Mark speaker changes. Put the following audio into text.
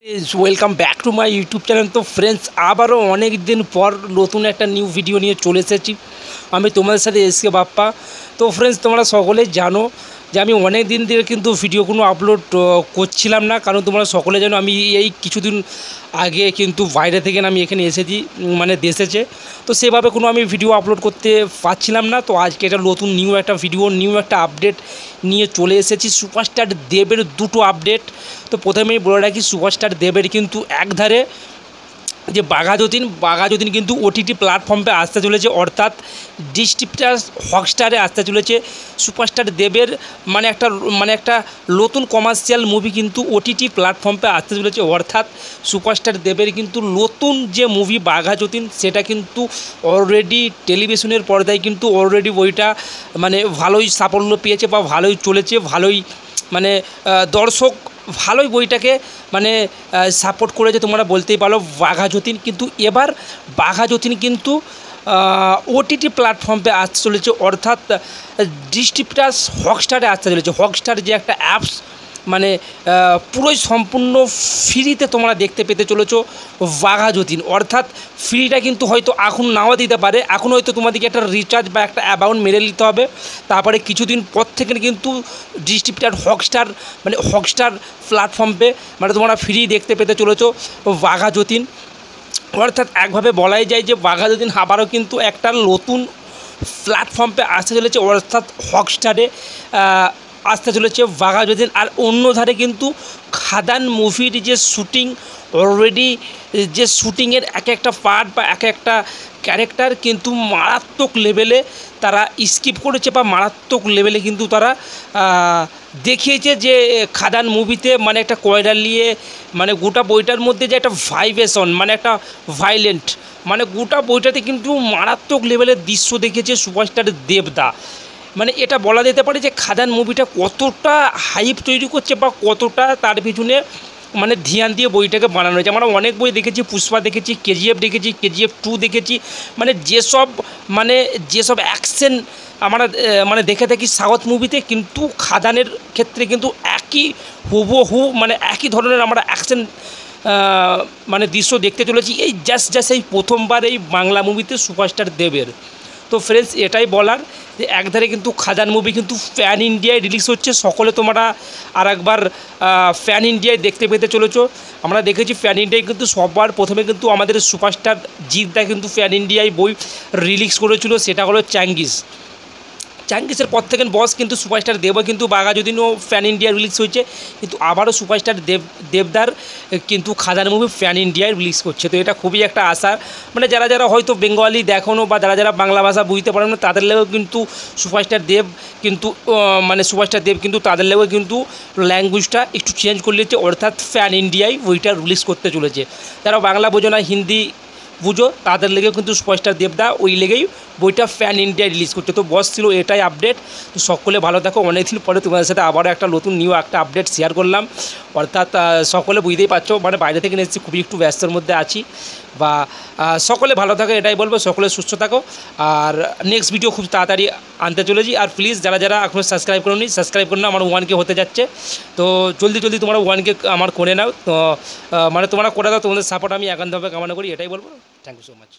Speaker 1: Welcome back to my YouTube channel. তো friends, আবারও অনেক দিন পর নতুন একটা নিউ ভিডিও নিয়ে চলে এসেছি আমি তোমাদের সাথে এসকে বাপ্পা। তো ফ্রেন্ডস, তোমরা সকলেই জানো যে আমি অনেক দিন ধরে কিন্তু ভিডিও কোনো আপলোড করছিলাম না, কারণ তোমরা সকলে জানো আমি এই কিছুদিন আগে কিন্তু বাইরে থেকে আমি এখানে এসেছি, মানে দেশেছে। তো সেভাবে কোনো আমি ভিডিও আপলোড করতে পারছিলাম না। তো আজকে একটা নতুন নিউ একটা আপডেট নিয়ে চলে এসেছি। সুপারস্টার দেবের দুটো আপডেট। তো প্রথমেই বলে রাখি, সুপারস্টার দেবের কিন্তু একধারে যে বাঘাযতীন কিন্তু ওটিটি প্ল্যাটফর্মে আসতে চলেছে, অর্থাৎ ডিস্ট্রিবিউটার হটস্টারে আসতে চলেছে। সুপারস্টার দেবের মানে একটা নতুন কমার্শিয়াল মুভি কিন্তু ওটিটি প্ল্যাটফর্মে আসতে চলেছে, অর্থাৎ সুপারস্টার দেবের কিন্তু নতুন যে মুভি বাঘাযতীন সেটা কিন্তু অলরেডি টেলিভিশনের পর্দায় কিন্তু অলরেডি বইটা মানে ভালোই সাফল্য পেয়েছে বা ভালোই চলেছে, ভালোই মানে দর্শক ভালোই বইটাকে মানে সাপোর্ট করেছে, তোমরা বলতেই পারো বাঘাযতীন। কিন্তু এবার বাঘাযতীন কিন্তু ওটিটি প্ল্যাটফর্মে আসতে চলেছে, অর্থাৎ ডিস্ট্রিবিউটার হটস্টারে আসতে চলেছে। হটস্টার যে একটা অ্যাপস, মানে পুরোই সম্পূর্ণ ফ্রিতে তোমরা দেখতে পেতে চলেছো বাঘাযতীন। অর্থাৎ ফ্রিটা কিন্তু হয়তো এখন নাও দিতে পারে, এখন হয়তো তোমাদেরকে একটা রিচার্জ বা একটা অ্যামাউন্ট মেরে নিতে হবে। তারপরে কিছুদিন পর থেকে কিন্তু ডিস্ট্রিবিউটার হটস্টার প্ল্যাটফর্মে মানে তোমরা ফ্রি দেখতে পেতে চলেছো বাঘাযতীন। অর্থাৎ একভাবে বলাই যায় যে বাঘাযতীন আবারও কিন্তু একটা নতুন প্ল্যাটফর্মে আসতে চলেছে, অর্থাৎ হটস্টারে আসতে চলেছে বাঘাযতীন। আর অন্য ধারে কিন্তু খাদান মুভির যে শ্যুটিং অলরেডি, যে শ্যুটিংয়ের এক একটা পার্ট বা এক একটা ক্যারেক্টার কিন্তু মারাত্মক লেভেলে তারা স্কিপ করেছে বা মারাত্মক লেভেলে কিন্তু তারা দেখিয়েছে। যে খাদান মুভিতে মানে একটা কয়ডা নিয়ে মানে গোটা বইটার মধ্যে যে একটা ভাইব্রেশন, মানে একটা ভাইলেন্ট, মানে গোটা বইটাতে কিন্তু মারাত্মক লেভেলের দৃশ্য দেখেছে সুপারস্টার দেবদা। মানে এটা বলা যেতে পারে যে খাদান মুভিটা কতটা হাইপ তৈরি করছে বা কতটা তার পিছনে মানে ধ্যান দিয়ে বইটাকে বানানো হয়েছে। আমরা অনেক বই দেখেছি, পুষ্পা দেখেছি, কেজিএফ দেখেছি, কেজিএফ 2 দেখেছি, মানে যেসব অ্যাকশন আমরা মানে দেখে থাকি সাউথ মুভিতে, কিন্তু খাদানের ক্ষেত্রে কিন্তু একই হুবহু মানে একই ধরনের আমরা অ্যাকশন মানে দৃশ্য দেখতে চলেছি এই জাস্ট এই প্রথমবার এই বাংলা মুভিতে সুপারস্টার দেবের। তো ফ্রেন্ডস, এটাই বলার যে একধারে কিন্তু খাদান মুভি কিন্তু প্যান ইন্ডিয়ায় রিলিজ হচ্ছে, সকলে তোমরা আর একবার প্যান ইন্ডিয়ায় দেখতে পেতে চলেছো। আমরা দেখেছি প্যান ইন্ডিয়ায় কিন্তু সবার প্রথমে কিন্তু আমাদের সুপারস্টার জিতদা কিন্তু প্যান ইন্ডিয়ায় বই রিলিজ করেছিল, সেটা হলো চ্যাঙ্গিসের পর থেকে বস কিন্তু সুপারস্টার দেবও কিন্তু বাঘাযতীনও প্যান ইন্ডিয়া রিলিজ হয়েছে, কিন্তু আবারও সুপারস্টার দেবদার কিন্তু খাদান মুভি প্যান ইন্ডিয়ায় রিলিজ করছে। তো এটা খুবই একটা আশা, মানে যারা হয়তো বেঙ্গলি দেখোনো বা যারা বাংলা ভাষা বুঝতে পারেন না তাদের লেগেও কিন্তু সুপারস্টার দেব কিন্তু তাদের লেগেও কিন্তু ল্যাঙ্গুয়েজটা একটু চেঞ্জ করে নিচ্ছে, অর্থাৎ প্যান ইন্ডিয়ায় বইটা রিলিজ করতে চলেছে। যারা বাংলা বোঝো না, হিন্দি বুঝো, তাদের লেগেও কিন্তু সুপারস্টার দেবদা ওই লেগেই বইটা প্যান ইন্ডিয়া রিলিজ করছে। তো বস ছিল এটাই আপডেট। তো সকলে ভালো থাকো, অনেকদিন পরে তোমাদের সাথে আবারও একটা নতুন একটা আপডেট শেয়ার করলাম। অর্থাৎ সকলে বুঝতেই পারছো, মানে বাইরে থেকে এসেছি, খুবই একটু ব্যস্তর মধ্যে আছি। বা সকলে ভালো থাকো এটাই বলবো, সকলে সুস্থ থাকো। আর নেক্সট ভিডিও খুব তাড়াতাড়ি আনতে চলেছি। আর প্লিজ যারা এখনও সাবস্ক্রাইব করোনি, সাবস্ক্রাইব করে নাও, আমার 1K হতে যাচ্ছে। তো জলদি তোমরা 1K আমার করে নাও। তো মানে তোমরা করে দাও, তোমাদের সাপোর্ট আমি একান্তভাবে কামনা করি, এটাই বলবো। Thank you so much.